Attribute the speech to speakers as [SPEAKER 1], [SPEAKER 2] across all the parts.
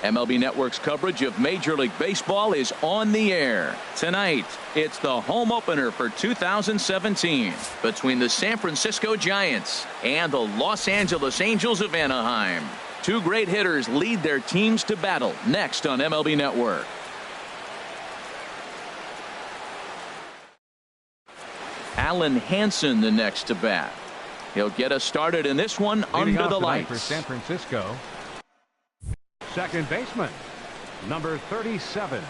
[SPEAKER 1] MLB Network's coverage of Major League Baseball is on the air. Tonight, it's the home opener for 2017 between the San Francisco Giants and the Los Angeles Angels of Anaheim. Two great hitters lead their teams to battle next on MLB Network. Alan Hansen the next to bat. He'll get us started in this one under the lights.
[SPEAKER 2] For San Francisco, second baseman, number 37.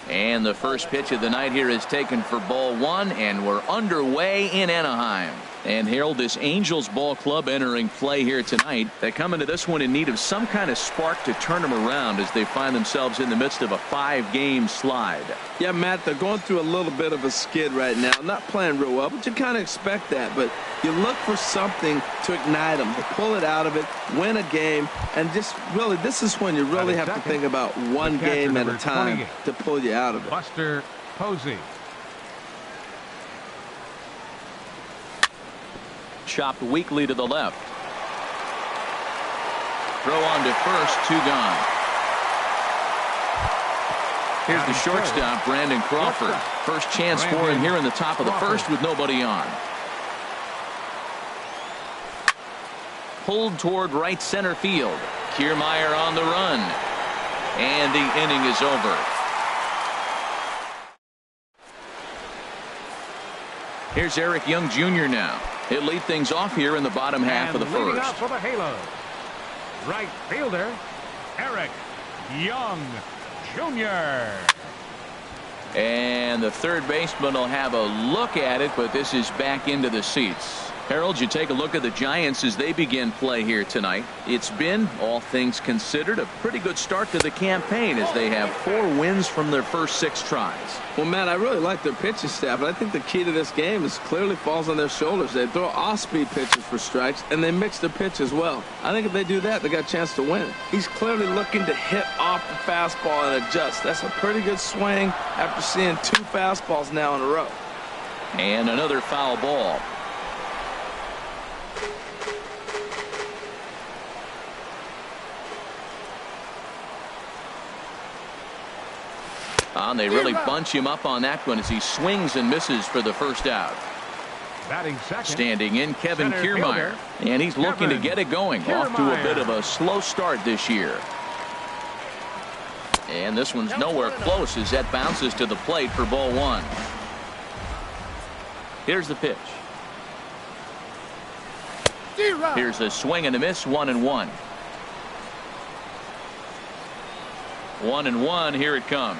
[SPEAKER 1] And the first pitch of the night here is taken for ball one, and we're underway in Anaheim. And Harold, this Angels ball club entering play here tonight. They come into this one in need of some kind of spark to turn them around as they find themselves in the midst of a 5-game slide.
[SPEAKER 3] Yeah, Matt, they're going through a little bit of a skid right now. Not playing real well, but you kind of expect that. But you look for something to ignite them, to pull it out of it, win a game, and just really, this is when you really have to think about one game at a time to pull you out of it.
[SPEAKER 2] Buster Posey.
[SPEAKER 1] Chopped weakly to the left. Throw on to first, 2 gone. Here's the shortstop, Brandon Crawford. First chance for him here in the top of the first with nobody on. Pulled toward right center field. Kiermaier on the run. And the inning is over. Here's Eric Young Jr. now. He'll lead things off here in the bottom half of the first.
[SPEAKER 2] Out for the Halos, right fielder Eric Young Jr.
[SPEAKER 1] And the third baseman will have a look at it, but this is back into the seats. Harold, you take a look at the Giants as they begin play here tonight. It's been, all things considered, a pretty good start to the campaign as they have 4 wins from their first 6 tries.
[SPEAKER 3] Well, Matt, I really like their pitching staff, but I think the key to this game is clearly falls on their shoulders. They throw off-speed pitches for strikes, and they mix their pitch as well. I think if they do that, they got a chance to win. He's clearly looking to hit off the fastball and adjust. That's a pretty good swing after seeing 2 fastballs now in a row.
[SPEAKER 1] And another foul ball. They really bunch him up on that one as he swings and misses for the first out.
[SPEAKER 2] Batting second,
[SPEAKER 1] standing in, Kevin Kiermaier, and he's looking to get it going. Off to a bit of a slow start this year. And this one's nowhere close as that bounces to the plate for ball 1. Here's the pitch. Here's a swing and a miss, 1-1. 1-1, here it comes.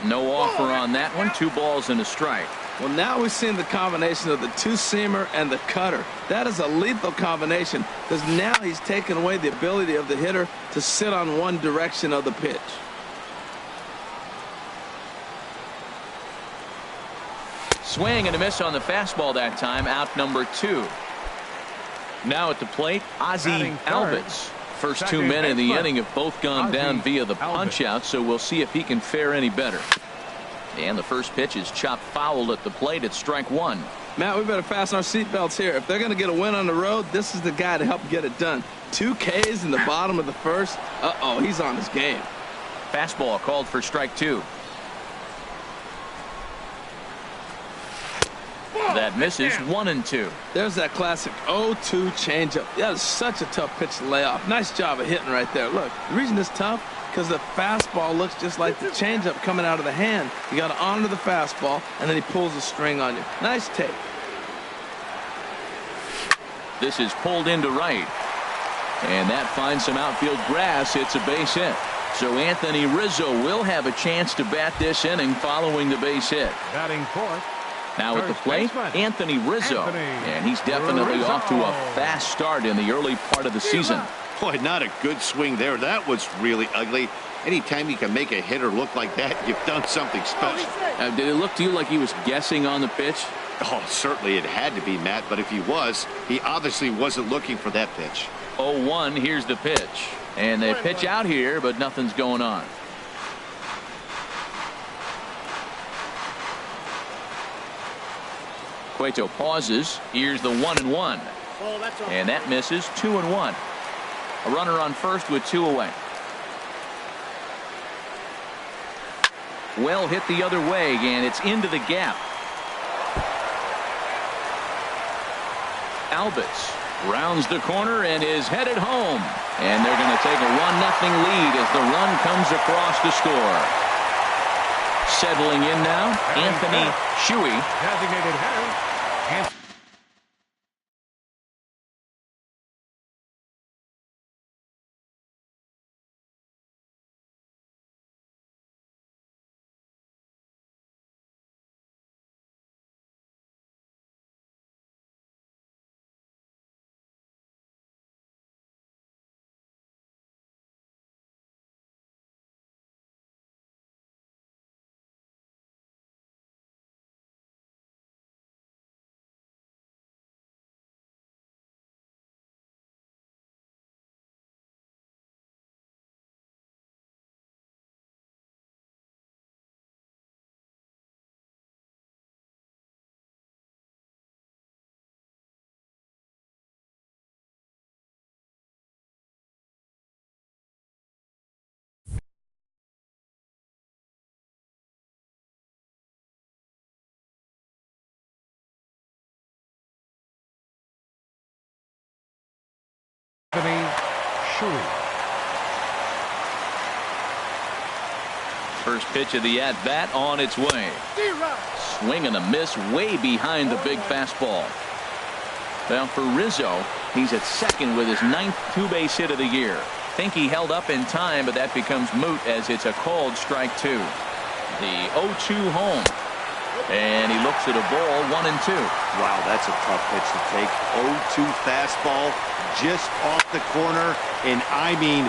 [SPEAKER 1] No offer on that one. 2 balls and a strike.
[SPEAKER 3] Well, now we've seen the combination of the 2-seamer and the cutter. That is a lethal combination because now he's taken away the ability of the hitter to sit on one direction of the pitch.
[SPEAKER 1] Swing and a miss on the fastball that time. Out number 2. Now at the plate, Ozzie Albies. First 2 men in the inning have both gone down via the punch-out, so we'll see if he can fare any better. And the first pitch is chopped foul at the plate at strike 1.
[SPEAKER 3] Matt, we better fasten our seatbelts here. If they're going to get a win on the road, this is the guy to help get it done. 2 Ks in the bottom of the first. Uh-oh, he's on his game.
[SPEAKER 1] Fastball called for strike 2. That misses, 1-2.
[SPEAKER 3] There's that classic 0-2 changeup. That is such a tough pitch to lay off. Nice job of hitting right there. Look, the reason it's tough because the fastball looks just like the changeup coming out of the hand. You got to honor the fastball, and then he pulls the string on you. Nice take.
[SPEAKER 1] This is pulled into right, and that finds some outfield grass. It's a base hit. So Anthony Rizzo will have a chance to bat this inning following the base hit.
[SPEAKER 2] Batting fourth.
[SPEAKER 1] Now at the plate, Anthony Rizzo. And he's definitely off to a fast start in the early part of the season.
[SPEAKER 4] Boy, not a good swing there. That was really ugly. Anytime you can make a hitter look like that, you've done something special.
[SPEAKER 1] Did it look to you like he was guessing on the pitch?
[SPEAKER 4] Oh, certainly it had to be, Matt. But if he was, he obviously wasn't looking for that pitch.
[SPEAKER 1] 0-1, here's the pitch. And they pitch out here, but nothing's going on. Cueto pauses. Here's the 1-1. And that misses. 2-1. A runner on first with 2 away. Well hit the other way, and it's into the gap. Albitz rounds the corner and is headed home. And they're going to take a 1-0 lead as the run comes across to score. Settling in now, Anthony Shuey.
[SPEAKER 2] Designated header. Anthony Shuey.
[SPEAKER 1] First pitch of the at-bat on its way. Swing and a miss way behind the big fastball. Well, for Rizzo, he's at second with his 9th two-base hit of the year. Think he held up in time, but that becomes moot as it's a called strike 2. The 0-2 home. And he looks at a ball, 1-2.
[SPEAKER 4] Wow, that's a tough pitch to take. 0-2 fastball just off the corner, and I mean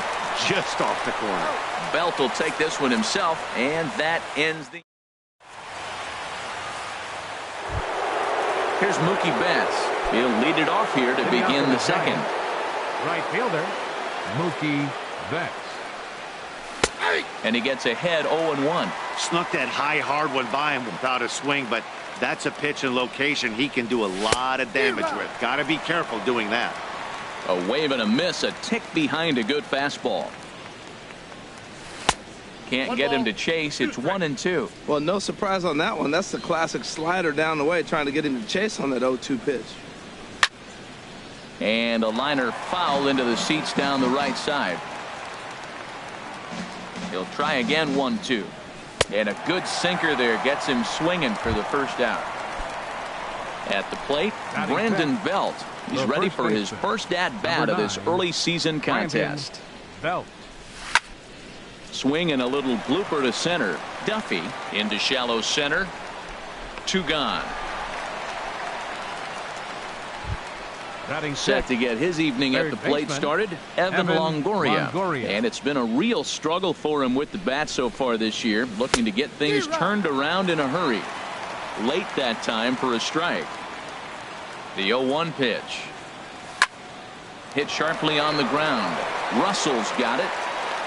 [SPEAKER 4] just off the corner.
[SPEAKER 1] Belt will take this one himself, and that ends the... Here's Mookie Betts. He'll lead it off here to begin the second.
[SPEAKER 2] Right fielder, Mookie Betts.
[SPEAKER 1] And he gets ahead 0-1.
[SPEAKER 4] Snuck that high, hard one by him without a swing, but that's a pitch and location he can do a lot of damage with. Got to be careful doing that.
[SPEAKER 1] A wave and a miss, a tick behind a good fastball. Can't get him to chase. It's 1-2.
[SPEAKER 3] Well, no surprise on that one. That's the classic slider down the way, trying to get him to chase on that 0-2 pitch.
[SPEAKER 1] And a liner foul into the seats down the right side. He'll try again, 1-2. And a good sinker there gets him swinging for the first out. At the plate, Brandon Belt. He's ready for his first at-bat of this early season contest.
[SPEAKER 2] Belt.
[SPEAKER 1] Swing and a little blooper to center. Duffy into shallow center. 2 gone. Set to get his evening at the plate started, Evan Longoria. And it's been a real struggle for him with the bat so far this year, looking to get things turned around in a hurry. Late that time for a strike. The 0-1 pitch. Hit sharply on the ground. Russell's got it.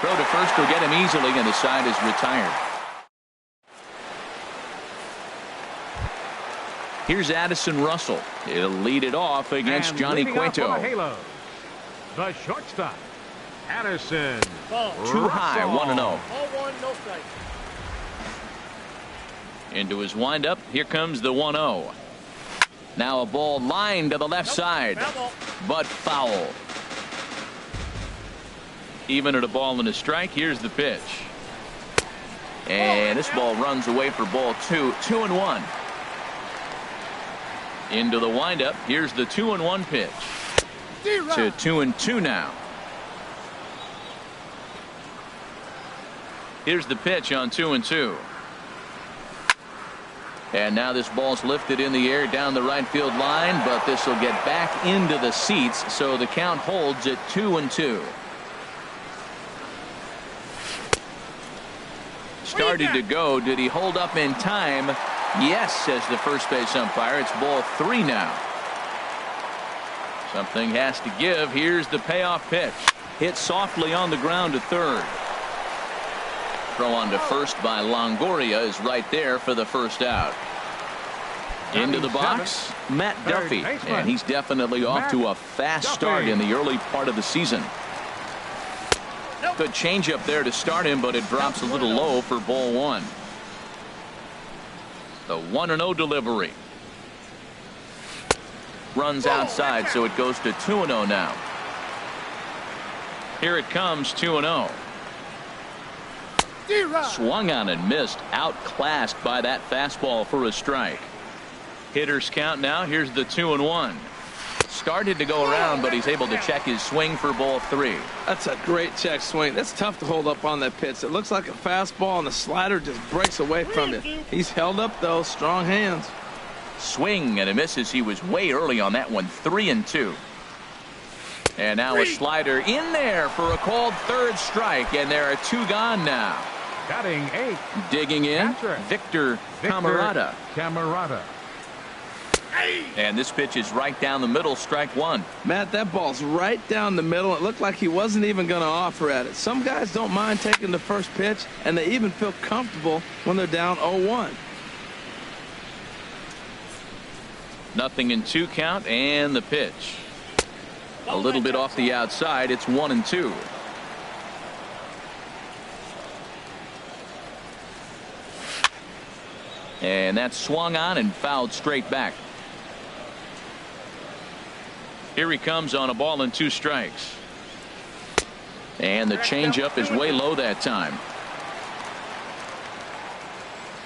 [SPEAKER 1] Throw to first will get him easily, and the side is retired. Here's Addison Russell. He'll lead it off against Johnny Cueto.
[SPEAKER 2] The shortstop, Addison.
[SPEAKER 1] Too high, 1-0. Into his windup. Here comes the 1-0. Now a ball lined to the left side, but foul. Even at a ball and a strike. Here's the pitch. And this ball runs away for ball 2. 2-1. Into the windup. Here's the 2-1 pitch. To 2-2 now. Here's the pitch on 2-2. And now this ball's lifted in the air down the right field line, but this will get back into the seats, so the count holds at 2-2. Started to go. Did he hold up in time? Yes, says the first base umpire. It's ball 3 now. Something has to give. Here's the payoff pitch. Hit softly on the ground to third. Throw on to first by Longoria is right there for the first out. Into the box, Matt Duffy, and he's definitely off to a fast start in the early part of the season. Good changeup there to start him, but it drops a little low for ball one. The 1-0 delivery. Runs outside, so it goes to 2-0 now. Here it comes, 2-0. Swung on and missed, outclassed by that fastball for a strike. Hitters count now. Here's the 2-1. Started to go around, but he's able to check his swing for ball three.
[SPEAKER 3] That's a great check swing. That's tough to hold up on that pitch. It looks like a fastball, and the slider just breaks away from you. He's held up, though. Strong hands.
[SPEAKER 1] Swing and a misses. He was way early on that one. 3-2. And now a slider in there for a called third strike, and there are two gone now.
[SPEAKER 2] Batting 8.
[SPEAKER 1] Digging in, Victor Camarada. And this pitch is right down the middle, strike one.
[SPEAKER 3] Matt, that ball's right down the middle. It looked like he wasn't even going to offer at it. Some guys don't mind taking the first pitch, and they even feel comfortable when they're down 0-1.
[SPEAKER 1] 0-2 count, and the pitch. A little bit off the outside. It's 1-2. And that's swung on and fouled straight back. Here he comes on a ball and 2 strikes. And the changeup is way low that time.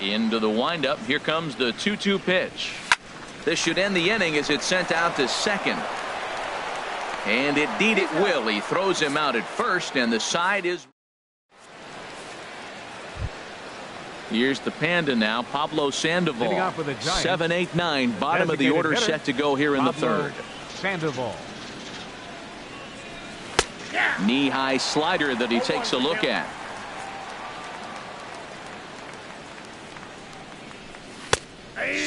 [SPEAKER 1] Into the windup. Here comes the 2-2 pitch. This should end the inning as it's sent out to second. And indeed it will. He throws him out at first, and the side is. Here's the Panda now, Pablo Sandoval. 7-8-9, bottom of the order set to go here in the third.
[SPEAKER 2] Sandoval.
[SPEAKER 1] Knee-high slider that he takes a look at.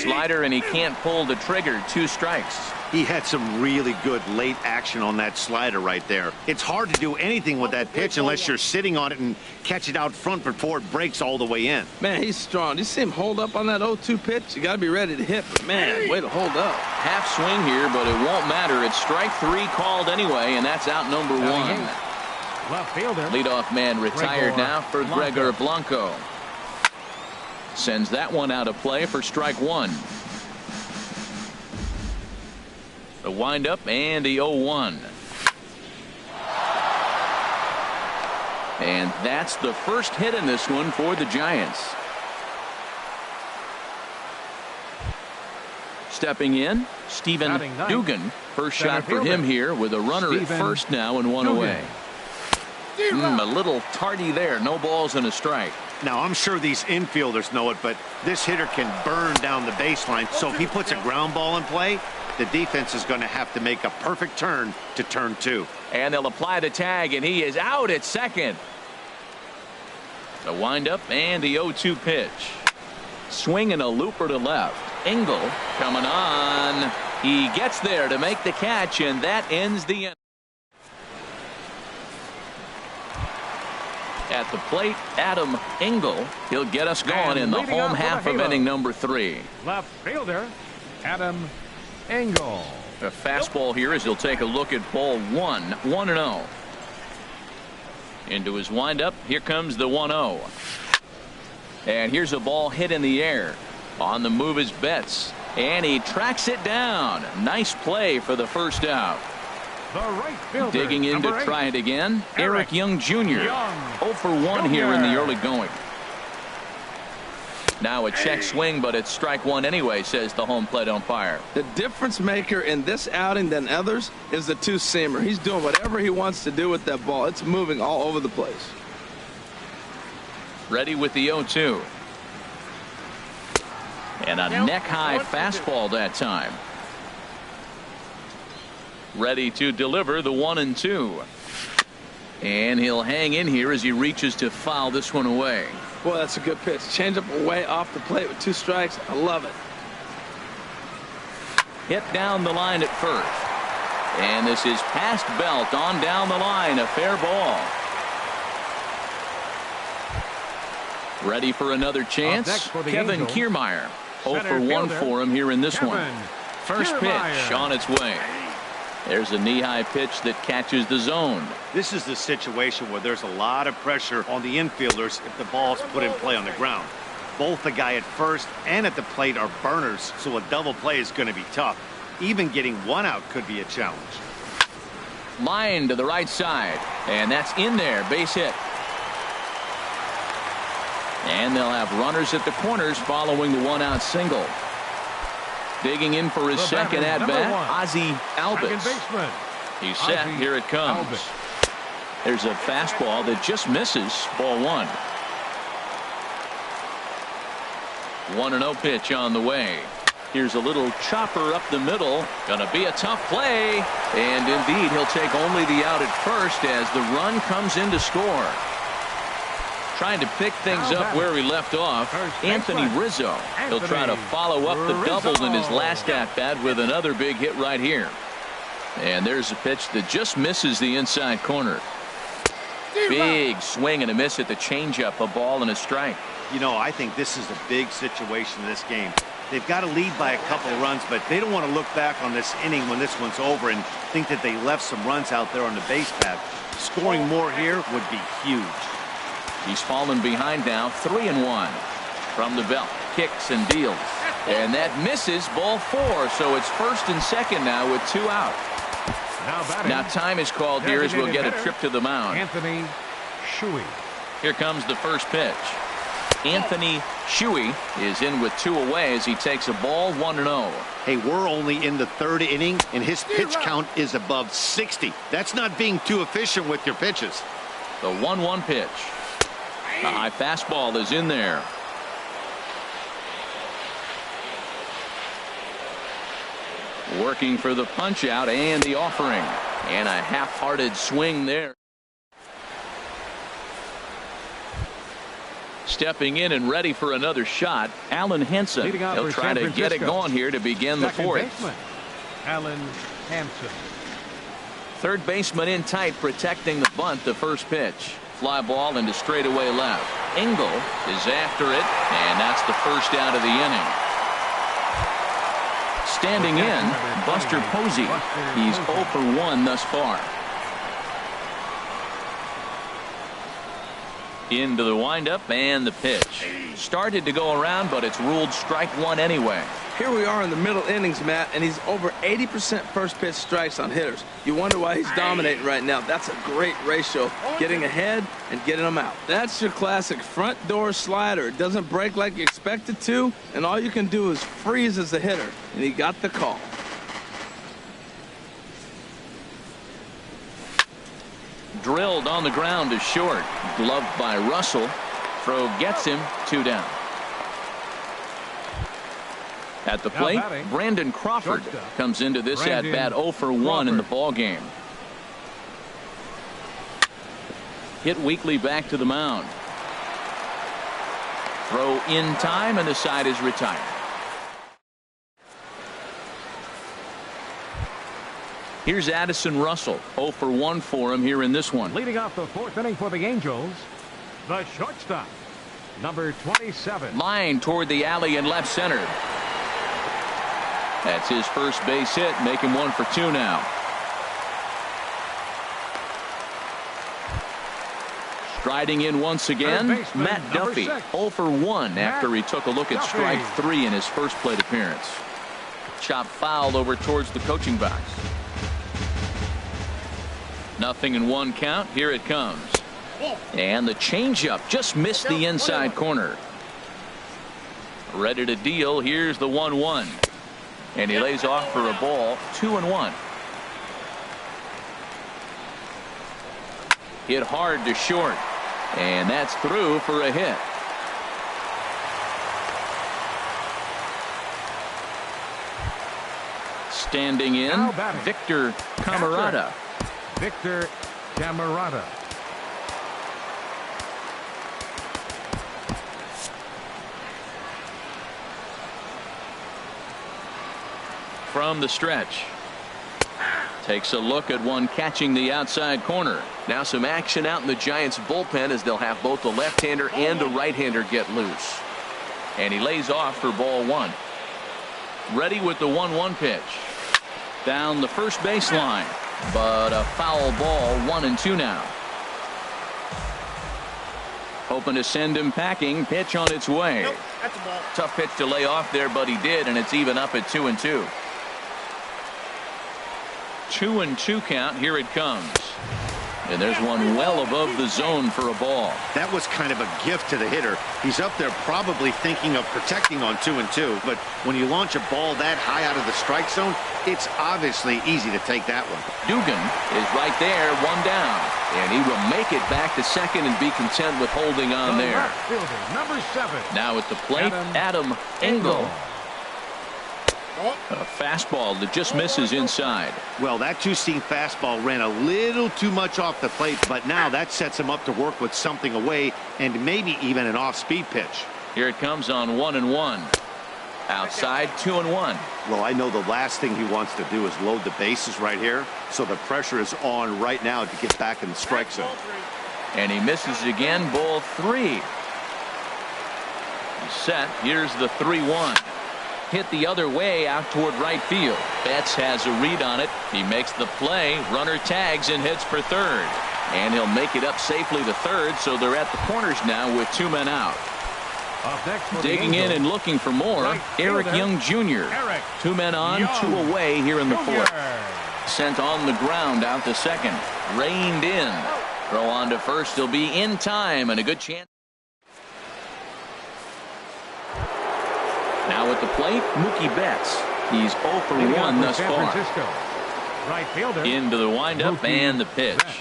[SPEAKER 1] Slider, and he can't pull the trigger. 2 strikes.
[SPEAKER 4] He had some really good late action on that slider right there. It's hard to do anything with that pitch unless you're sitting on it and catch it out front before it breaks all the way in.
[SPEAKER 3] Man, he's strong. You see him hold up on that 0-2 pitch? You got to be ready to hit. But man, way to hold up.
[SPEAKER 1] Half swing here, but it won't matter. It's strike 3 called anyway, and that's out number 1.
[SPEAKER 2] Left fielder.
[SPEAKER 1] Leadoff man retired now for Gregor Blanco. Sends that one out of play for strike 1. The windup and the 0-1. And that's the first hit in this one for the Giants. Stepping in, Stephen Dugan. First shot for him here with a runner at first now and 1 away. A little tardy there. No balls and a strike.
[SPEAKER 4] Now, I'm sure these infielders know it, but this hitter can burn down the baseline. So if he puts a ground ball in play, the defense is going to have to make a perfect turn to turn 2.
[SPEAKER 1] And they'll apply the tag, and he is out at second. The windup and the 0-2 pitch. Swing and a looper to left. Engel coming on. He gets there to make the catch, and that ends the inning. At the plate, Adam Engel. He'll get us going in the home half of inning number 3.
[SPEAKER 2] Left fielder, Adam Engel.
[SPEAKER 1] A fastball here as he'll take a look at ball 1. 1-0. Into his windup. Here comes the 1-0. And here's a ball hit in the air. On the move is Betts. And he tracks it down. Nice play for the first out.
[SPEAKER 2] The right fielder,
[SPEAKER 1] digging in to try it again. Eric Young Jr. 0 for 1 here in the early going. Now a check swing, but it's strike 1 anyway, says the home plate umpire.
[SPEAKER 3] The difference maker in this outing than others is the 2-seamer. He's doing whatever he wants to do with that ball. It's moving all over the place.
[SPEAKER 1] Ready with the 0-2. And a neck-high fastball that time. Ready to deliver the 1-2. And he'll hang in here as he reaches to foul this one away.
[SPEAKER 3] Boy, that's a good pitch. Change up away off the plate with 2 strikes. I love it.
[SPEAKER 1] Hit down the line at first. And this is past Belt on down the line. A fair ball. Ready for another chance. Kevin Kiermaier 0 for 1 for him here in this one. First pitch on its way. There's a knee-high pitch that catches the zone.
[SPEAKER 4] This is the situation where there's a lot of pressure on the infielders if the ball's put in play on the ground. Both the guy at first and at the plate are burners, so a double play is going to be tough. Even getting one out could be a challenge.
[SPEAKER 1] Line to the right side, and that's in there, base hit. And they'll have runners at the corners following the one-out single. Digging in for his second at-bat, Ozzie Albies. He's set. Here it comes. There's a fastball that just misses. Ball 1. 1-0 pitch on the way. Here's a little chopper up the middle. Gonna be a tough play. And indeed, he'll take only the out at first as the run comes in to score. Trying to pick things up where he left off, Anthony Rizzo. He'll try to follow up the double in his last at-bat with another big hit right here. And there's a pitch that just misses the inside corner. Big swing and a miss at the changeup, a ball and a strike.
[SPEAKER 4] You know, I think this is a big situation in this game. They've got to lead by a couple of runs, but they don't want to look back on this inning when this one's over and think that they left some runs out there on the base path. Scoring more here would be huge.
[SPEAKER 1] He's fallen behind now, 3-1. From the belt, kicks and deals. And that misses, ball 4. So it's first and second now with 2 out. Now time is called here as we'll get a trip to the mound.
[SPEAKER 2] Anthony Shuey.
[SPEAKER 1] Here comes the first pitch. Anthony Shuey is in with 2 away as he takes a ball, 1-0.
[SPEAKER 4] Hey, we're only in the 3rd inning, and his pitch count is above 60. That's not being too efficient with your pitches.
[SPEAKER 1] The 1-1 pitch. The high fastball is in there. Working for the punch out and the offering. And a half-hearted swing there. Stepping in and ready for another shot, Alan Henson. He'll try to get it going here to begin the 4th.
[SPEAKER 2] Alan Henson.
[SPEAKER 1] Third baseman in tight, protecting the bunt, the first pitch. Fly ball into straightaway left. Engel is after it, and that's the first out of the inning. Standing in, Buster Posey. He's 0 for 1 thus far. Into the windup and the pitch. Started to go around, but it's ruled strike 1 anyway.
[SPEAKER 3] Here we are in the middle innings, Matt, and he's over 80% first pitch strikes on hitters. You wonder why he's dominating right now. That's a great ratio, getting ahead and getting them out. That's your classic front door slider. It doesn't break like you expect it to, and all you can do is freeze as a hitter, and he got the call.
[SPEAKER 1] Drilled on the ground to short. Gloved by Russell. Throw gets him, 2 down. At the plate, Brandon Crawford comes into this at-bat 0 for 1 in the ball game. Hit weakly back to the mound. Throw in time, and the side is retired. Here's Addison Russell, 0 for 1 for him here in this one.
[SPEAKER 2] Leading off the 4th inning for the Angels, the shortstop, number 27.
[SPEAKER 1] Line toward the alley in left center. That's his first base hit, make him 1 for 2 now. Striding in once again, Matt Duffy, 0 for 1 after he took a look at strike 3 in his first plate appearance. Chop fouled over towards the coaching box. 0-1 count. Here it comes. And the changeup just missed the inside corner. Ready to deal. Here's the 1-1. And he lays off for a ball, 2-1. Hit hard to short. And that's through for a hit. Standing in, Victor Camarada.
[SPEAKER 2] Victor Camarada.
[SPEAKER 1] From the stretch. Takes a look at one catching the outside corner. Now some action out in the Giants bullpen as they'll have both the left-hander and a right-hander get loose. And he lays off for ball one. Ready with the 1-1 pitch. Down the first baseline. But a foul ball, 1-2 now. Hoping to send him packing. Pitch on its way.
[SPEAKER 4] Nope, that's a ball.
[SPEAKER 1] Tough pitch to lay off there, but he did, and it's even up at 2-2. 2-2 count. Here it comes. And there's one well above the zone for a ball.
[SPEAKER 4] That was kind of a gift to the hitter. He's up there probably thinking of protecting on 2-2. But when you launch a ball that high out of the strike zone, it's obviously easy to take that one.
[SPEAKER 1] Dugan is right there, one down. And he will make it back to second and be content with holding on there.
[SPEAKER 2] Left fielder, number 7.
[SPEAKER 1] Now at the plate, Adam Engel. A fastball that just misses inside.
[SPEAKER 4] Well, that two-seam fastball ran a little too much off the plate, but now that sets him up to work with something away and maybe even an off-speed pitch.
[SPEAKER 1] Here it comes on 1-1. Outside 2-1.
[SPEAKER 4] Well, I know the last thing he wants to do is load the bases right here, so the pressure is on right now to get back in the strike zone.
[SPEAKER 1] And he misses again, ball 3. He's set. Here's the 3-1. Hit the other way out toward right field. Betts has a read on it. He makes the play. Runner tags and hits for third. And he'll make it up safely to third, so they're at the corners now with 2 men out. Digging in and looking for more, right Eric Young Jr. 2 men on, Young. 2 away here in the fourth. Sent on the ground out to second. Reined in. Throw on to first. He'll be in time and a good chance. Now at the plate, Mookie Betts. He's 0 for 1 thus far.
[SPEAKER 2] Right fielder.
[SPEAKER 1] Into the windup
[SPEAKER 2] Mookie
[SPEAKER 1] and the pitch.
[SPEAKER 2] Betts.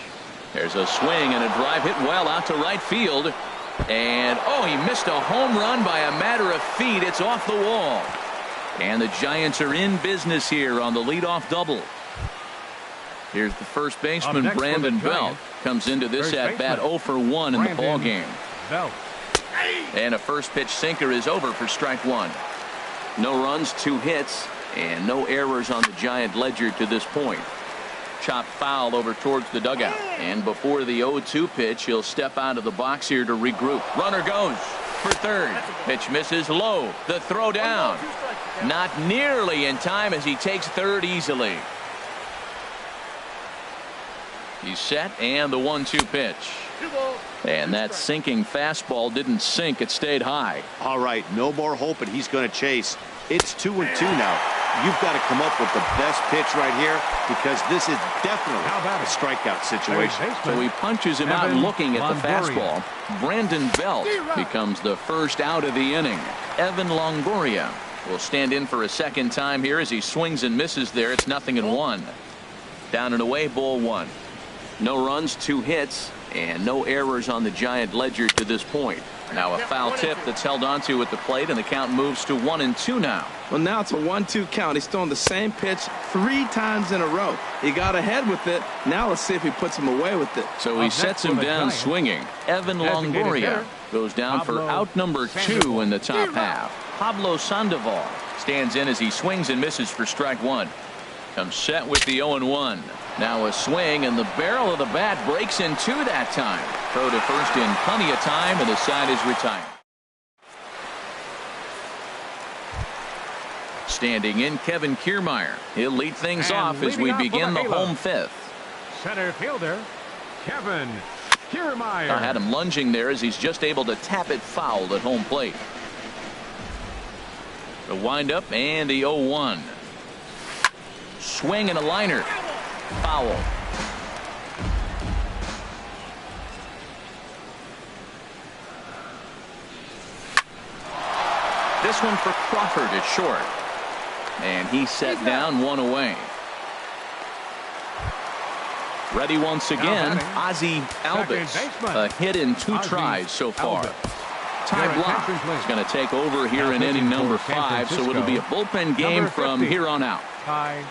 [SPEAKER 1] There's a swing and a drive hit well out to right field. And, oh, he missed a home run by a matter of feet. It's off the wall. And the Giants are in business here on the leadoff double. Here's the first baseman, Brandon Belt. Comes into this at-bat 0 for 1 in the ballgame.
[SPEAKER 2] Belt.
[SPEAKER 1] And a first pitch sinker is over for strike 1. No runs, 2 hits, and no errors on the Giant ledger to this point. Chopped foul over towards the dugout. And before the 0-2 pitch, he'll step out of the box here to regroup. Runner goes for third. Pitch misses low. The throw down. Not nearly in time as he takes third easily. He's set, and the 1-2 pitch. And that sinking fastball didn't sink. It stayed high.
[SPEAKER 4] All right, no more hoping he's going to chase. It's 2-2 now. You've got to come up with the best pitch right here because this is definitely a strikeout situation.
[SPEAKER 1] So he punches him out looking at the fastball. Brandon Belt becomes the first out of the inning. Evan Longoria will stand in for a second time here as he swings and misses there. It's 0-1. Down and away, ball 1. No runs, 2 hits, and no errors on the Giant ledger to this point. Now a foul tip that's held onto at the plate, and the count moves to 1-2 now.
[SPEAKER 3] Well, now it's a 1-2 count. He's throwing the same pitch 3 times in a row. He got ahead with it. Now let's see if he puts him away with it.
[SPEAKER 1] So he sets him down swinging. Evan Longoria goes down for out number 2 in the top half. Pablo Sandoval stands in as he swings and misses for strike 1. Comes set with the 0-1. Now a swing, and the barrel of the bat breaks in 2 that time. Throw to first in plenty of time, and the side is retired. Standing in, Kevin Kiermaier. He'll lead things off as we begin the home 5th.
[SPEAKER 2] Center fielder, Kevin Kiermaier.
[SPEAKER 1] I had him lunging there as he's just able to tap it foul at home plate. The windup and the 0-1. Swing and a liner. Foul. This one for Crawford at short. And he's set down, 1 away. Ready once again, Ozzie Albies. A hit in 2 tries so far. Ty Blach is going to take over here in inning number 5, so it'll be a bullpen game from here on out.
[SPEAKER 2] Ty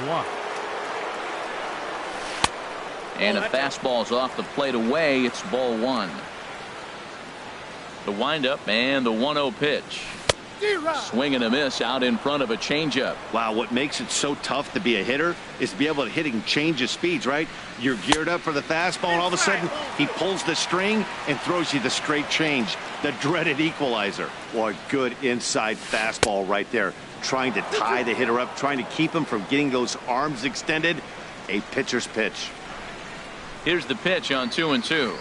[SPEAKER 2] Blach.
[SPEAKER 1] And a fastball's off the plate away. It's ball 1. The windup and the 1-0 pitch. Swing and a miss out in front of a changeup.
[SPEAKER 4] Wow, what makes it so tough to be a hitter is to be able to hit and change his speeds, right? You're geared up for the fastball, and all of a sudden, he pulls the string and throws you the straight change, the dreaded equalizer. What good inside fastball right there. Trying to tie the hitter up, trying to keep him from getting those arms extended. A pitcher's pitch.
[SPEAKER 1] Here's the pitch on 2-2.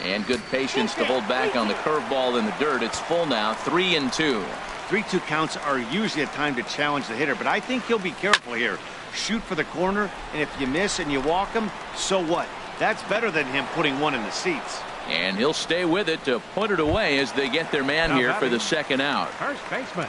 [SPEAKER 1] And good patience to hold back on the curveball in the dirt. It's full now, 3-2.
[SPEAKER 4] 3-2 counts are usually a time to challenge the hitter, but I think he'll be careful here. Shoot for the corner, and if you miss and you walk him, so what? That's better than him putting one in the seats.
[SPEAKER 1] And he'll stay with it to put it away as they get their man here for the second out.
[SPEAKER 2] First baseman.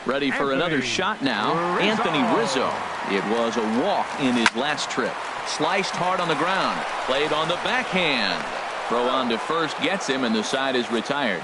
[SPEAKER 1] Ready for another shot now, Anthony Rizzo. It was a walk in his last trip. Sliced hard on the ground, played on the backhand. Throw on to first gets him, and the side is retired.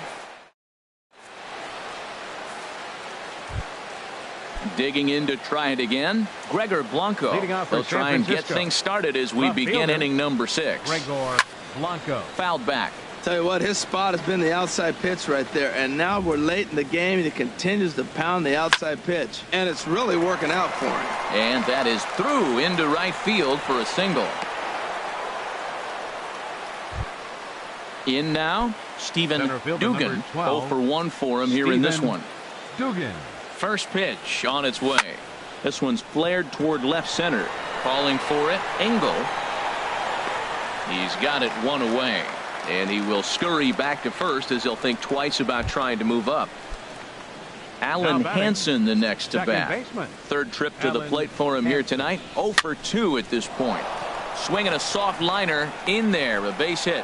[SPEAKER 1] Digging in to try it again, Gregor Blanco. They'll try and get things started as we begin inning number 6.
[SPEAKER 2] Gregor Blanco.
[SPEAKER 1] Fouled back.
[SPEAKER 3] Tell you what, his spot has been the outside pitch right there, and now we're late in the game and he continues to pound the outside pitch, and it's really working out for him.
[SPEAKER 1] And that is through into right field for a single. In now, Stephen Dugan. 0 for 1 for him here in this one.
[SPEAKER 2] Dugan.
[SPEAKER 1] First pitch on its way. This one's flared toward left center. Calling for it, Engel. He's got it one away. And he will scurry back to first as he'll think twice about trying to move up. Alan Hansen the next to bat. Third trip to the plate for him here tonight. 0 for 2 at this point. Swinging a soft liner in there. A base hit.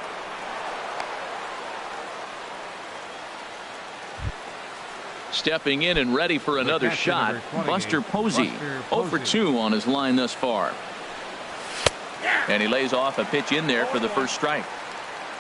[SPEAKER 1] Stepping in and ready for another shot, Buster Posey. 0 for 2 on his line thus far. And he lays off a pitch in there for the first strike.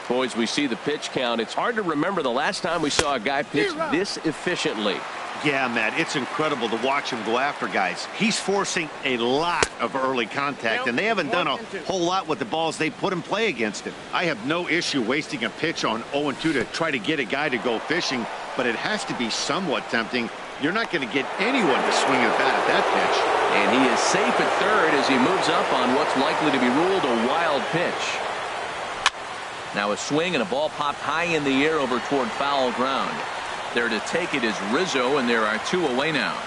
[SPEAKER 1] Boys, we see the pitch count. It's hard to remember the last time we saw a guy pitch this efficiently.
[SPEAKER 4] Yeah, Matt, it's incredible to watch him go after guys. He's forcing a lot of early contact, and they haven't done a whole lot with the balls they put in play against him. I have no issue wasting a pitch on 0-2 to try to get a guy to go fishing, but it has to be somewhat tempting. You're not going to get anyone to swing a bat at that pitch.
[SPEAKER 1] And he is safe at third as he moves up on what's likely to be ruled a wild pitch. Now a swing and a ball popped high in the air over toward foul ground. There to take it is Rizzo, and there are 2 away now.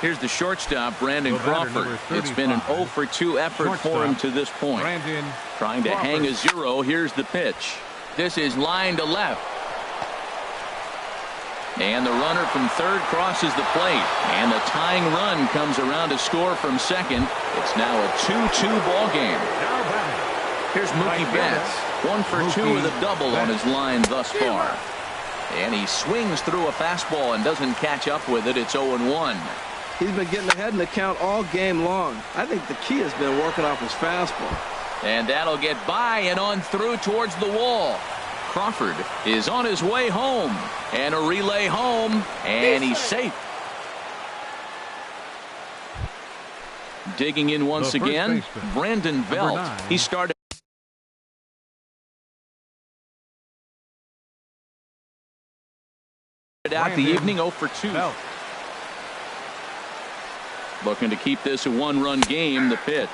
[SPEAKER 1] Here's the shortstop, Brandon Crawford. It's been an 0 for 2 effort for him to this point. Trying to hang a 0. Here's the pitch. This is line to left. And the runner from third crosses the plate. And the tying run comes around to score from second. It's now a 2-2 ball game. Here's Mookie Betts. 1 for 2 with a double on his line thus far. And he swings through a fastball and doesn't catch up with it. It's 0-1.
[SPEAKER 3] He's been getting ahead in the count all game long. I think the key has been working off his fastball.
[SPEAKER 1] And that'll get by and on through towards the wall. Crawford is on his way home. And a relay home. And he's safe. Digging in once again, Brandon Belt. He started out the evening 0 for 2. Looking to keep this a 1-run game. The pitch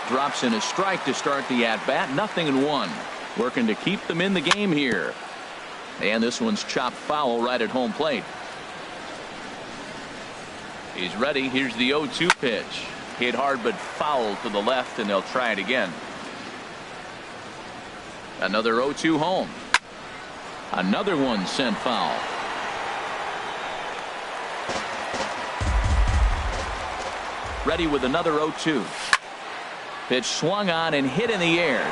[SPEAKER 1] drops in a strike to start the at-bat. 0-1. Working to keep them in the game here. And this one's chopped foul right at home plate. He's ready. Here's the 0-2 pitch. Hit hard but foul to the left, and they'll try it again. Another 0-2 home. Another one sent foul. Ready with another 0-2. Pitch swung on and hit in the air.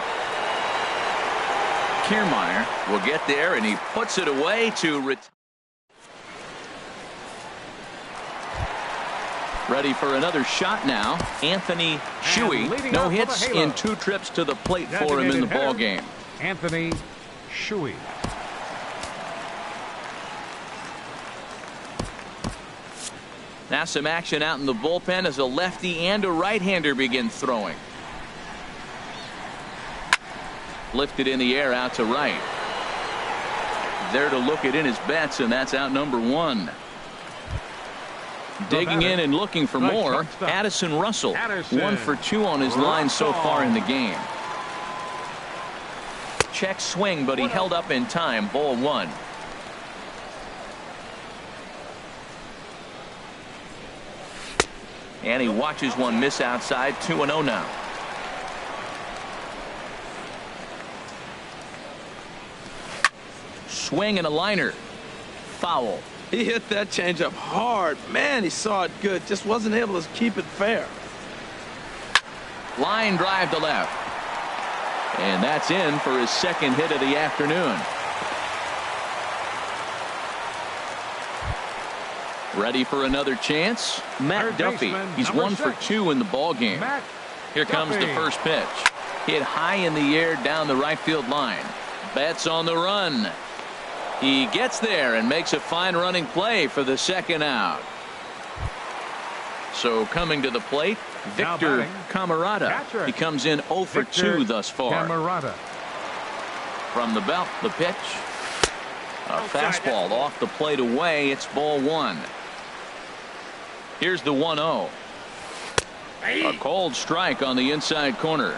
[SPEAKER 1] Kiermaier will get there, and he puts it away to retire. Ready for another shot now. Anthony Shuey. No hits in 2 trips to the plate for him in the ball game.
[SPEAKER 2] Anthony Shuey.
[SPEAKER 1] Now some action out in the bullpen as a lefty and a right-hander begin throwing. Lifted in the air out to right. there to look it in his bets, and that's out number 1. Digging in and looking for more, Addison Russell. 1 for 2 on his line so far in the game. Check swing, but he held up in time. Ball 1. And he watches one miss outside. 2-0 now. Swing and a liner. Foul.
[SPEAKER 3] He hit that changeup hard. Man, he saw it good. Just wasn't able to keep it fair.
[SPEAKER 1] Line drive to left. And that's in for his second hit of the afternoon. Ready for another chance? Matt Duffy. He's 1 for 2 in the ball game. Here comes the first pitch. Hit high in the air down the right field line. Betts on the run. He gets there and makes a fine running play for the second out. So coming to the plate, Victor Camarada. He comes in 0 for 2 thus far. From the belt, the pitch. A fastball off the plate away. It's ball 1. Here's the 1-0. A cold strike on the inside corner.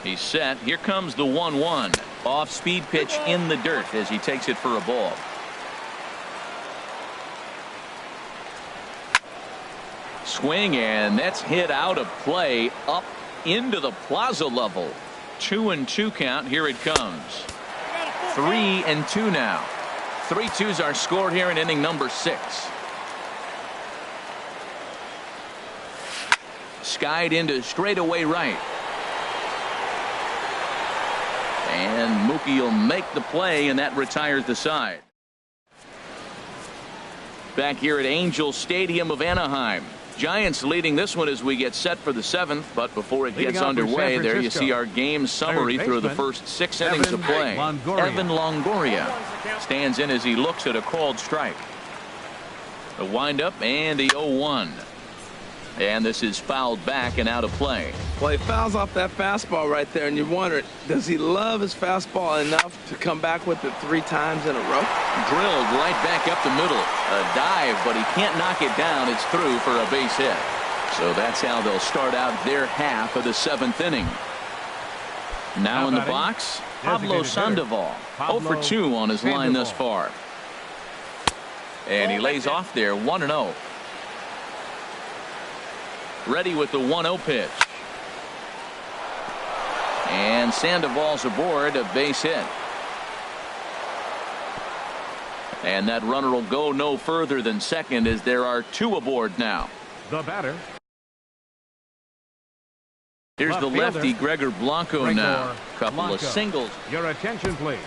[SPEAKER 1] He's set. Here comes the 1-1. Off speed pitch in the dirt as he takes it for a ball. Swing, and that's hit out of play up into the plaza level. 2-2 count. Here it comes. 3-2 now. 3-2s are scored here in inning number 6. Skied into straightaway right. And Mookie will make the play, and that retires the side. Back here at Angel Stadium of Anaheim. Giants leading this one as we get set for the 7th, but before it gets underway, there you see our game summary through the first 6 innings of play. Evan Longoria stands in as he looks at a called strike. The windup and the 0-1. And this is fouled back and out of play.
[SPEAKER 3] Well, he fouls off that fastball right there, and you wonder, does he love his fastball enough to come back with it 3 times in a row?
[SPEAKER 1] Drilled right back up the middle. A dive, but he can't knock it down. It's through for a base hit. So that's how they'll start out their half of the 7th inning. Now in the box, Pablo Sandoval. 0 for 2 on his line thus far. And he lays off there, 1-0. Ready with the 1-0 pitch. And Sandoval's aboard, a base hit. And that runner will go no further than second as there are 2 aboard now.
[SPEAKER 2] The batter.
[SPEAKER 1] Here's the lefty, Gregor Blanco now. Couple of singles.
[SPEAKER 2] Your attention, please.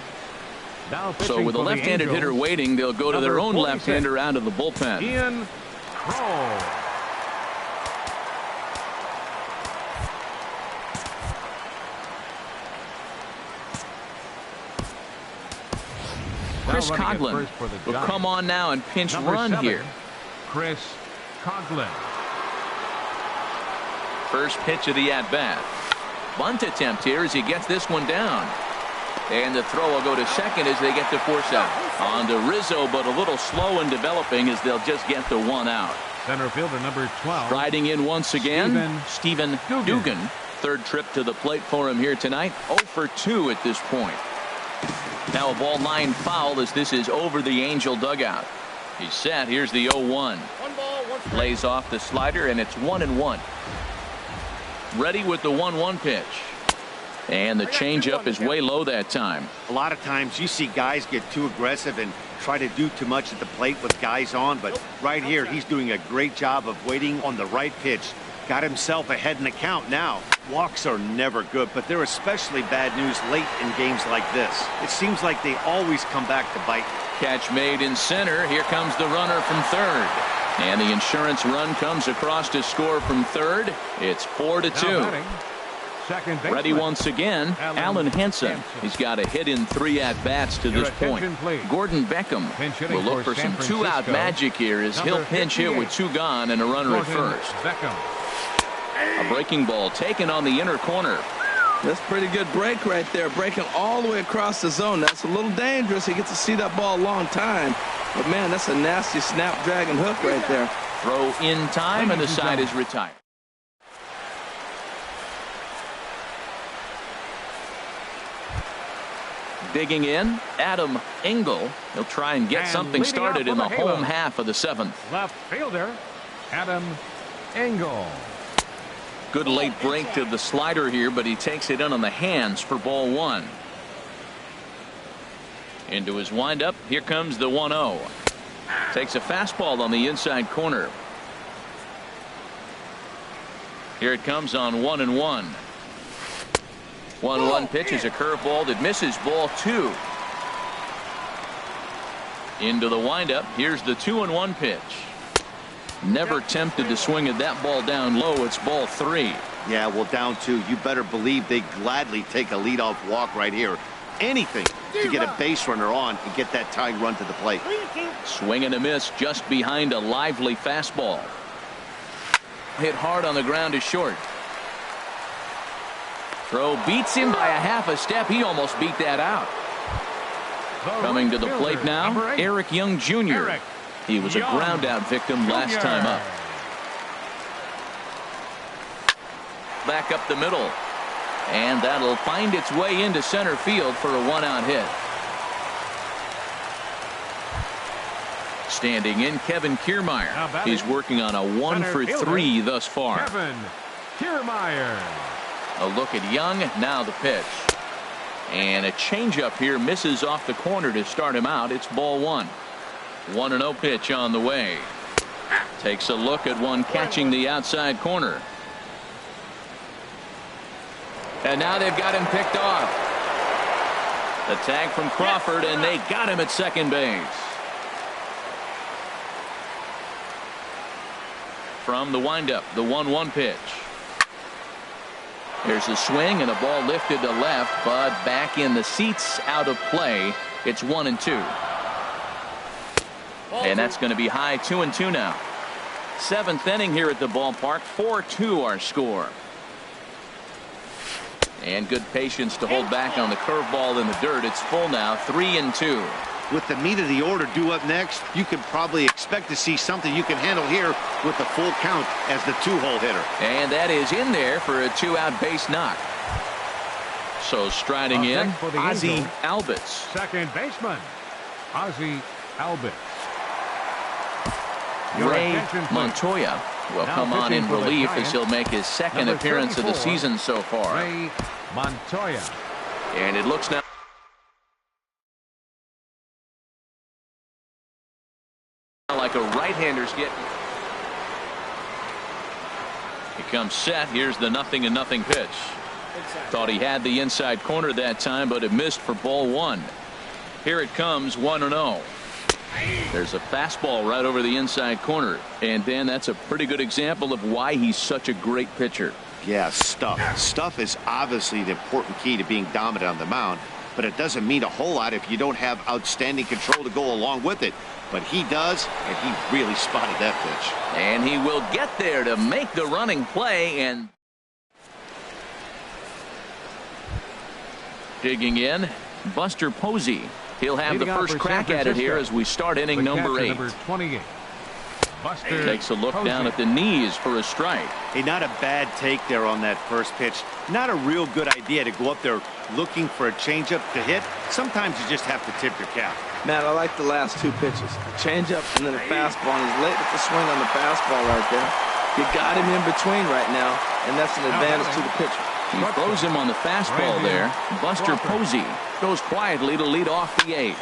[SPEAKER 2] Now
[SPEAKER 1] so with a left-handed hitter waiting, they'll go to their own left-hander out of the bullpen.
[SPEAKER 2] Ian Kroll.
[SPEAKER 1] Chris Coghlan will come on now and pinch run here.
[SPEAKER 2] Chris Coghlan.
[SPEAKER 1] First pitch of the at-bat. Bunt attempt here as he gets this one down. And the throw will go to second as they get the force out. On to Rizzo, but a little slow in developing as they'll just get the 1 out.
[SPEAKER 2] Center fielder number 12.
[SPEAKER 1] Riding in once again, Stephen Dugan. Third trip to the plate for him here tonight. 0 for 2 at this point. Now a ball line foul as this is over the Angel dugout. He's set. Here's the 0-1. Lays off the slider, and it's 1-1. Ready with the 1-1 pitch. And the changeup is way low that time.
[SPEAKER 4] A lot of times you see guys get too aggressive and try to do too much at the plate with guys on, but right here he's doing a great job of waiting on the right pitch. Got himself ahead in the count now. Walks are never good, but they're especially bad news late in games like this. It seems like they always come back to bite.
[SPEAKER 1] Catch made in center. Here comes the runner from third. And the insurance run comes across to score from third. It's 4-2. Ready once again, Alan Henson. He's got a hit in 3 at-bats to this point. Gordon Beckham will look for some 2-out magic here as he'll pinch hit with 2 gone and a runner at first. A breaking ball taken on the inner corner.
[SPEAKER 3] That's a pretty good break right there, breaking all the way across the zone. That's a little dangerous. He gets to see that ball a long time. But, man, that's a nasty snapdragon hook right there.
[SPEAKER 1] Throw in time, and the side is retired. Digging in, Adam Engel. He'll try and get something started in the home half of the 7th.
[SPEAKER 2] Left fielder, Adam Engel.
[SPEAKER 1] Good late break to the slider here, but he takes it in on the hands for ball 1. Into his windup. Here comes the 1-0. Takes a fastball on the inside corner. Here it comes on 1-1. 1-1 pitch is a curveball that misses, ball 2. Into the windup. Here's the 2-1 pitch. Never tempted to swing at that ball down low. It's ball 3.
[SPEAKER 4] Yeah, well, down 2. You better believe they gladly take a leadoff walk right here. Anything to get a base runner on and get that tying run to the plate.
[SPEAKER 1] Swing and a miss just behind a lively fastball. Hit hard on the ground to short. Throw beats him by a half a step. He almost beat that out. Coming to the plate now, Eric Young Jr. He was a ground out victim last time up. Back up the middle. And that'll find its way into center field for a 1-out hit. Standing in, Kevin Kiermaier. He's working on a 1-for-3 thus far.
[SPEAKER 2] Kevin Kiermaier.
[SPEAKER 1] A look at Young. Now the pitch. And a changeup here misses off the corner to start him out. It's ball 1. 1-0 pitch on the way. Takes a look at one catching the outside corner. And now they've got him picked off. The tag from Crawford, and they got him at second base. From the windup, the 1-1 pitch. Here's a swing and a ball lifted to left, but back in the seats, out of play. It's 1-2. And that's going to be high, 2-2 now. 7th inning here at the ballpark. 4-2 our score. And good patience to hold back on the curveball in the dirt. It's full now, 3-2.
[SPEAKER 4] With the meat of the order due up next, you can probably expect to see something you can handle here with the full count as the 2-hole hitter.
[SPEAKER 1] And that is in there for a 2-out base knock. So striding in, Ozzie Albies.
[SPEAKER 2] Second baseman, Ozzie Albies.
[SPEAKER 1] Ray Montoya will come on in relief as he'll make his second appearance of the season so far.
[SPEAKER 2] Ray Montoya.
[SPEAKER 1] And it looks now like a right-hander's getting. He comes set. Here's the 0-0 pitch. Thought he had the inside corner that time, but it missed for ball 1. Here it comes, 1-0. There's a fastball right over the inside corner. And Dan, that's a pretty good example of why he's such a great pitcher.
[SPEAKER 4] Yeah, stuff. Stuff is obviously the important key to being dominant on the mound, but it doesn't mean a whole lot if you don't have outstanding control to go along with it. But he does, and he really spotted that pitch.
[SPEAKER 1] And he will get there to make the running play. And digging in, Buster Posey. He'll have the first crack at it here as we start inning number 8.
[SPEAKER 2] Number 28. Buster
[SPEAKER 1] Takes a look down at the knees for a strike.
[SPEAKER 4] Hey, not a bad take there on that first pitch. Not a real good idea to go up there looking for a changeup to hit. Sometimes you just have to tip your cap.
[SPEAKER 3] Matt, I like the last 2 pitches. A changeup and then a fastball. And he's late with the swing on the fastball right there. You got him in between right now, and that's an advantage to the pitcher.
[SPEAKER 1] He throws him on the fastball there. Buster Posey goes quietly to lead off the 8th.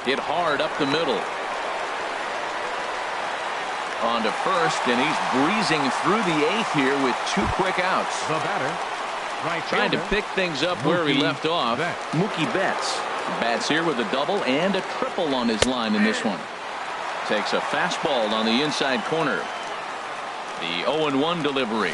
[SPEAKER 1] Hit hard up the middle. On to first, and he's breezing through the 8th here with 2 quick outs.
[SPEAKER 2] The batter, right
[SPEAKER 1] trying to pick things up where he left off. Mookie Betts bats here with a double and a triple on his line in this one. Takes a fastball on the inside corner. The 0-1 delivery.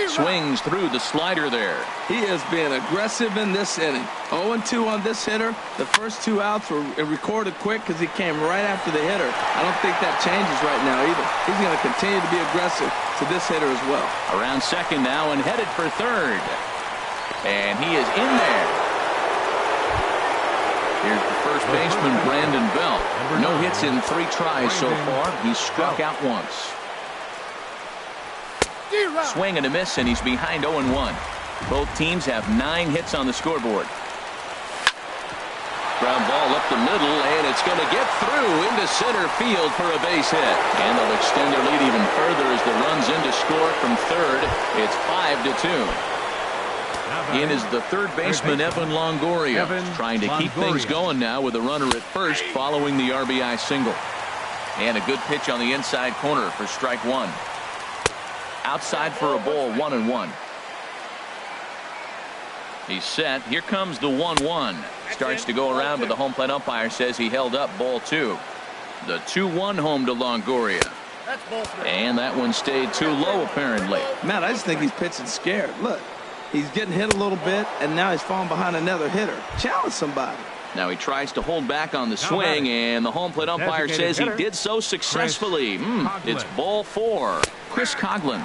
[SPEAKER 1] Swings through the slider there.
[SPEAKER 3] He has been aggressive in this inning. 0-2 on this hitter. The first 2 outs were recorded quick because he came right after the hitter. I don't think that changes right now either. He's going to continue to be aggressive to this hitter as well.
[SPEAKER 1] Around second now and headed for third. And he is in there. Here's the first baseman, Brandon Belt. No hits in 3 tries so far. He's struck out once. Swing and a miss, and he's behind 0-1. Both teams have 9 hits on the scoreboard. Ground ball up the middle, and it's going to get through into center field for a base hit. And they'll extend their lead even further as the run's in to score from third. It's 5-2. In is the third baseman, Evan Longoria, trying to keep things going now with a runner at first following the RBI single. And a good pitch on the inside corner for strike 1. Outside for a ball, 1-1. He's set. Here comes the 1-1. Starts to go around, but the home plate umpire says he held up ball 2. The 2-1 home to Longoria. And that one stayed too low, apparently.
[SPEAKER 3] Matt, I just think he's pitching scared. Look, he's getting hit a little bit, and now he's falling behind another hitter. Challenge somebody.
[SPEAKER 1] Now he tries to hold back on the swing, and the home plate umpire says he did so successfully. It's ball 4. Chris Coughlin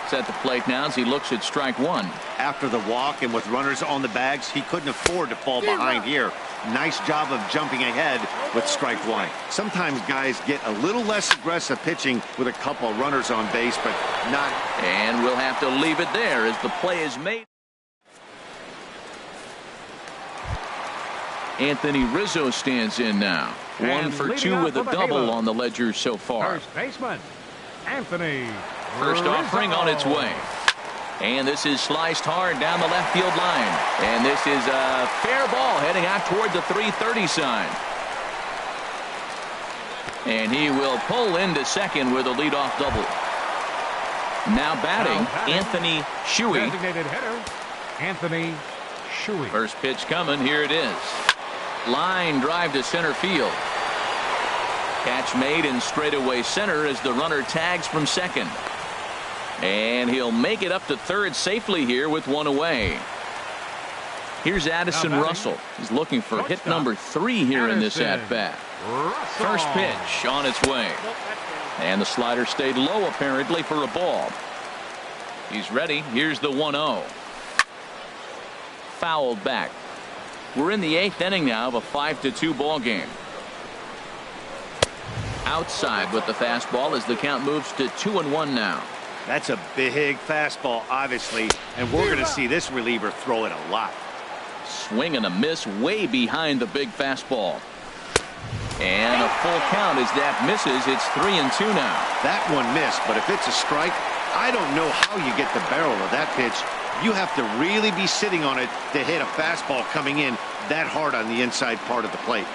[SPEAKER 1] is at the plate now as he looks at strike 1.
[SPEAKER 4] After the walk and with runners on the bags, he couldn't afford to fall behind here. Nice job of jumping ahead with strike 1. Sometimes guys get a little less aggressive pitching with a couple of runners on base, but not.
[SPEAKER 1] And we'll have to leave it there as the play is made. Anthony Rizzo stands in now. 1 for 2 with a double on the ledger so far.
[SPEAKER 2] First baseman, Anthony
[SPEAKER 1] First
[SPEAKER 2] Rizzo.
[SPEAKER 1] offering on its way. And this is sliced hard down the left field line. And this is a fair ball heading out toward the 330 sign. And he will pull into second with a leadoff double. Now batting, Anthony Shuey.
[SPEAKER 2] Designated hitter, Anthony Shuey.
[SPEAKER 1] First pitch coming. Here it is. Line drive to center field. Catch made in straightaway center as the runner tags from second. And he'll make it up to third safely here with 1 away. Here's Addison Russell. He's looking for hit number 3 here in this at-bat. First pitch on its way. And the slider stayed low apparently for a ball. He's ready. Here's the 1-0. Fouled back. We're in the 8th inning now of a 5-2 ball game. Outside with the fastball as the count moves to 2-1 now.
[SPEAKER 4] That's a big fastball, obviously, and we're going to see this reliever throw it a lot.
[SPEAKER 1] Swing and a miss way behind the big fastball. And a full count as that misses. It's 3-2 now.
[SPEAKER 4] That one missed, but if it's a strike, I don't know how you get the barrel of that pitch. You have to really be sitting on it to hit a fastball coming in that hard on the inside part of the plate.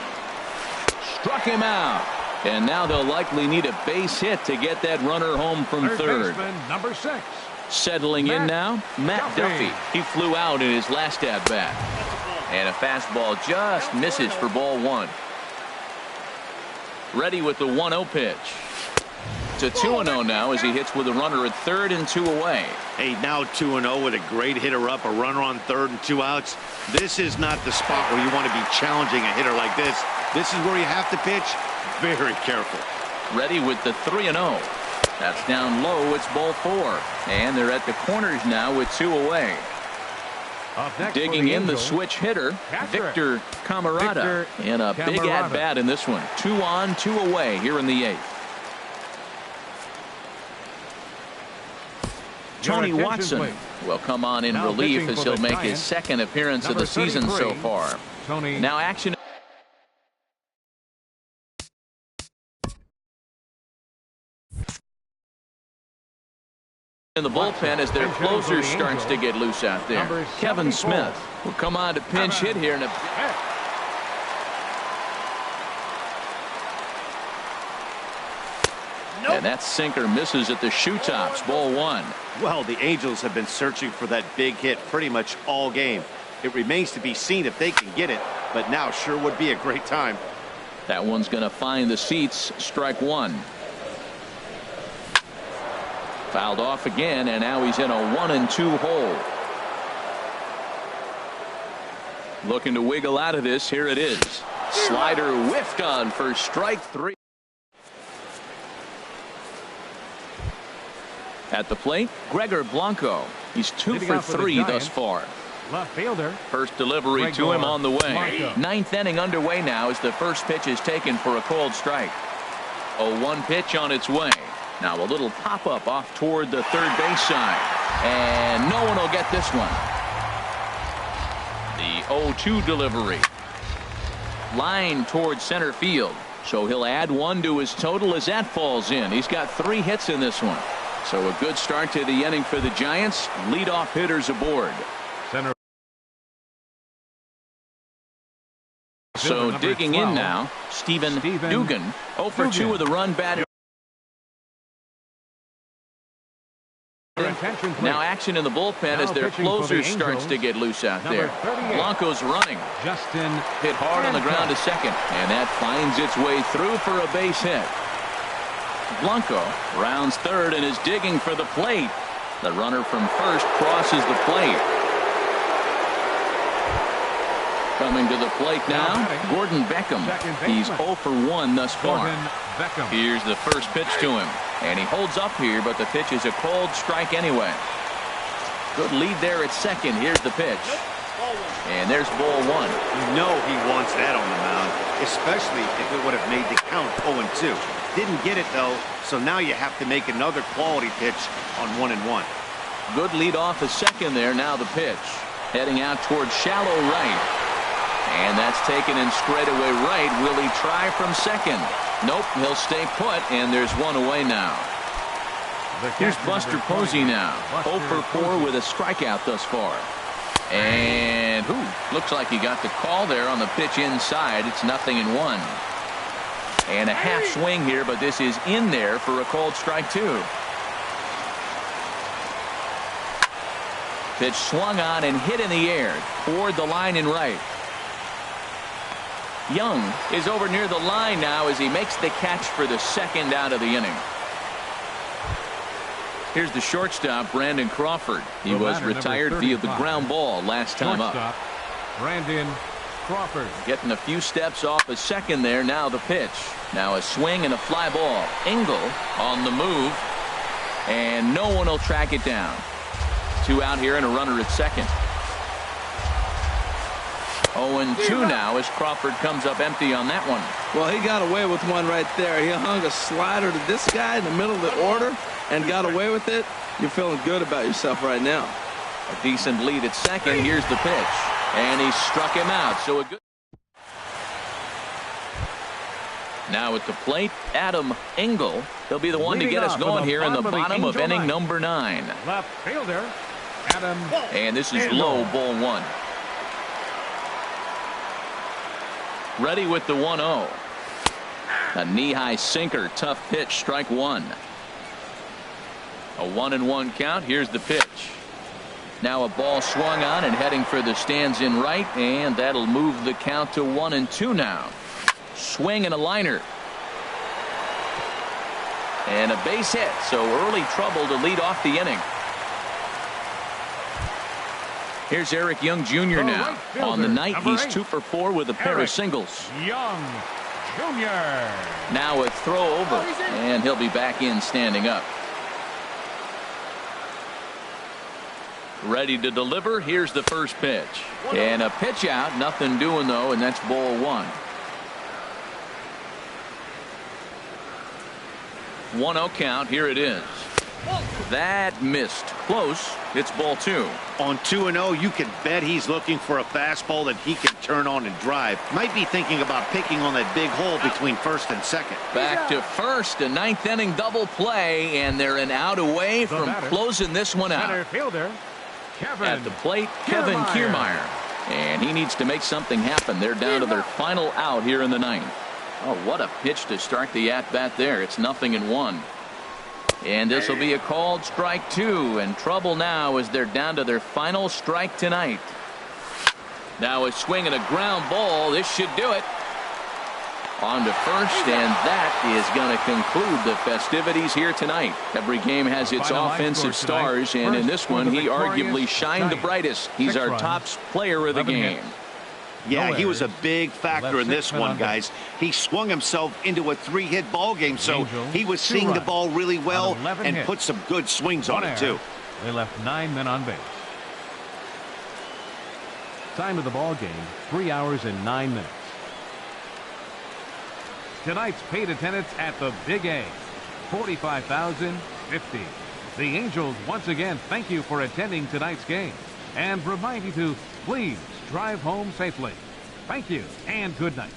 [SPEAKER 1] Struck him out. And now they'll likely need a base hit to get that runner home from third.
[SPEAKER 2] Baseman, number 6.
[SPEAKER 1] Settling in now, Matt Duffy. He flew out in his last at-bat. And a fastball just misses for ball 1. Ready with the 1-0 pitch. To 2-0 now as he hits with a runner at third and 2 away.
[SPEAKER 4] Hey, now 2-0 with a great hitter up, a runner on third and 2 outs. This is not the spot where you want to be challenging a hitter like this. This is where you have to pitch very careful.
[SPEAKER 1] Ready with the 3-0. That's down low. It's ball 4. And they're at the corners now with 2 away. Digging in the switch hitter, Victor Camarada. And a big at-bat in this one. 2 on, 2 away here in the 8th. Tony Watson will come on in relief as he'll make his second appearance of the season so far. Now action in the bullpen as their closer starts to get loose out there. Kevin Smith will come on to pinch hit here. And that sinker misses at the shoe tops. Ball 1.
[SPEAKER 4] Well, the Angels have been searching for that big hit pretty much all game. It remains to be seen if they can get it, but now sure would be a great time.
[SPEAKER 1] That one's going to find the seats. Strike 1. Fouled off again, and now he's in a 1-2 hole. Looking to wiggle out of this. Here it is. Slider whiffed on for strike 3. At the plate, Gregor Blanco. He's 2 for 3 thus far.
[SPEAKER 2] Left fielder.
[SPEAKER 1] First delivery to him on the way.
[SPEAKER 2] Marco.
[SPEAKER 1] Ninth inning underway now as the first pitch is taken for a called strike. 0-1 pitch on its way. Now a little pop-up off toward the third base side. And no one will get this one. The 0-2 delivery. Line towards center field. So he'll add one to his total as that falls in. He's got 3 hits in this one. So a good start to the inning for the Giants. Leadoff hitters aboard.
[SPEAKER 2] Center.
[SPEAKER 1] So digging
[SPEAKER 2] 12,
[SPEAKER 1] in now, Stephen Dugan. 0 for 2 with a run batted. Now action in the bullpen as their closer starts to get loose out there. Blanco's running.
[SPEAKER 2] Justin
[SPEAKER 1] hit hard on the ground to second, and that finds its way through for a base hit. Blanco rounds third and is digging for the plate. The runner from first crosses the plate. Coming to the plate now, Gordon Beckham. He's 0 for 1 thus far. Here's the first pitch to him. And he holds up here, but the pitch is a cold strike anyway. Good lead there at second. Here's the pitch. And there's ball 1.
[SPEAKER 4] You know he wants that on the mound, especially if it would have made the count 0-2. Didn't get it, though, so now you have to make another quality pitch on 1-1.
[SPEAKER 1] Good lead off at second there. Now the pitch. Heading out towards shallow right. And that's taken in straightaway right. Will he try from second? Nope, he'll stay put, and there's one away now. Here's Buster Posey now. 0 for 4 with a strikeout thus far. And looks like he got the call there on the pitch inside. It's 0-1. And a half swing here, but this is in there for a called strike 2. Pitch swung on and hit in the air toward the line and right. Young is over near the line now as he makes the catch for the second out of the inning. Here's the shortstop, Brandon Crawford. He was retired via the ground ball last time up.
[SPEAKER 2] Brandon Crawford.
[SPEAKER 1] Getting a few steps off a second there. Now the pitch. Now a swing and a fly ball. Engel on the move. And no one will track it down. 2 out here and a runner at second. 0-2 now as Crawford comes up empty on that one.
[SPEAKER 3] Well, he got away with one right there. He hung a slider to this guy in the middle of the order and got away with it. You're feeling good about yourself right now.
[SPEAKER 1] A decent lead at second. Here's the pitch. And he struck him out. So a good. Now at the plate, Adam Engel. He'll be the one to get us going here in the bottom of inning number 9.
[SPEAKER 2] Left fielder, Adam.
[SPEAKER 1] And this is low, ball 1. Ready with the 1-0. A knee-high sinker, tough pitch, strike 1. A 1-1 count. Here's the pitch. Now a ball swung on and heading for the stands in right, and that'll move the count to 1-2 now. Swing and a liner. And a base hit, so early trouble to lead off the inning. Here's Eric Young Jr. now. On the night, he's 2 for 4 with a pair of singles.
[SPEAKER 2] Young Jr.
[SPEAKER 1] Now a throw over, and he'll be back in standing up. Ready to deliver. Here's the first pitch. And a pitch out. Nothing doing, though, and that's ball 1. 1-0 count. Here it is. That missed. Close. It's ball 2.
[SPEAKER 4] On 2-0, you can bet he's looking for a fastball that he can turn on and drive. Might be thinking about picking on that big hole between first and second.
[SPEAKER 1] Back to first. A 9th inning double play, and they're an out away from closing this one out.
[SPEAKER 2] Center fielder, Kevin.
[SPEAKER 1] At the plate, Kevin Kiermaier. And he needs to make something happen. They're down to their final out here in the 9th. Oh, what a pitch to start the at-bat there. It's 0-1. And this will be a called strike 2, and trouble now as they're down to their final strike tonight. Now a swing and a ground ball. This should do it. On to first, and that is going to conclude the festivities here tonight. Every game has its offensive stars, and in this one, he arguably shined the brightest. He's our top player of the game.
[SPEAKER 4] Yeah, he was a big factor in this one, guys. He swung himself into a 3-hit ball game, so he was seeing the ball really well and put some good swings on it, too.
[SPEAKER 2] They left 9 men on base. Time of the ball game, 3 hours and 9 minutes. Tonight's paid attendance at the Big A, 45,050. The Angels once again thank you for attending tonight's game and remind you to please drive home safely. Thank you and good night.